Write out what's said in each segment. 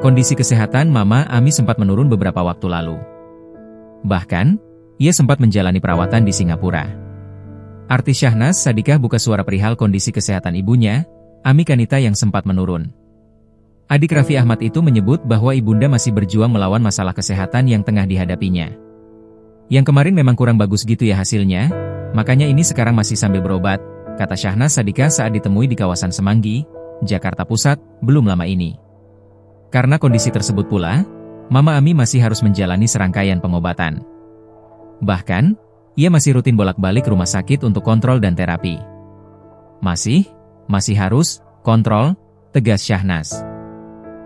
kondisi kesehatan Mama Ami sempat menurun beberapa waktu lalu. Bahkan, ia sempat menjalani perawatan di Singapura. Artis Syahnaz Sadiqah buka suara perihal kondisi kesehatan ibunya, Ami Kanita yang sempat menurun. Adik Raffi Ahmad itu menyebut bahwa ibunda masih berjuang melawan masalah kesehatan yang tengah dihadapinya. Yang kemarin memang kurang bagus gitu ya hasilnya, makanya ini sekarang masih sambil berobat, kata Syahnaz Sadiqah saat ditemui di kawasan Semanggi, Jakarta Pusat, belum lama ini. Karena kondisi tersebut pula, Mama Ami masih harus menjalani serangkaian pengobatan. Bahkan, ia masih rutin bolak-balik rumah sakit untuk kontrol dan terapi. Masih harus kontrol, tegas Syahnaz.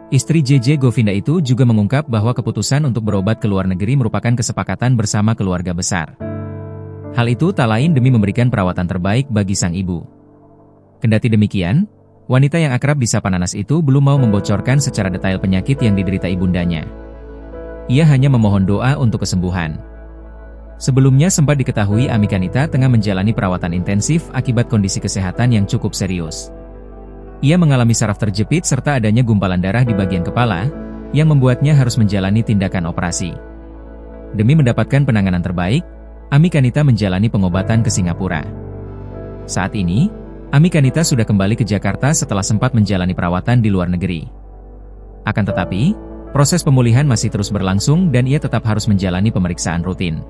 Istri JJ Govinda itu juga mengungkap bahwa keputusan untuk berobat ke luar negeri merupakan kesepakatan bersama keluarga besar. Hal itu tak lain demi memberikan perawatan terbaik bagi sang ibu. Kendati demikian, wanita yang akrab disapa Nanas itu belum mau membocorkan secara detail penyakit yang diderita ibundanya. Ia hanya memohon doa untuk kesembuhan. Sebelumnya sempat diketahui Ami Kanita tengah menjalani perawatan intensif akibat kondisi kesehatan yang cukup serius. Ia mengalami saraf terjepit serta adanya gumpalan darah di bagian kepala, yang membuatnya harus menjalani tindakan operasi. Demi mendapatkan penanganan terbaik, Ami Kanita menjalani pengobatan ke Singapura. Saat ini, Ami Kanita sudah kembali ke Jakarta setelah sempat menjalani perawatan di luar negeri. Akan tetapi, proses pemulihan masih terus berlangsung dan ia tetap harus menjalani pemeriksaan rutin.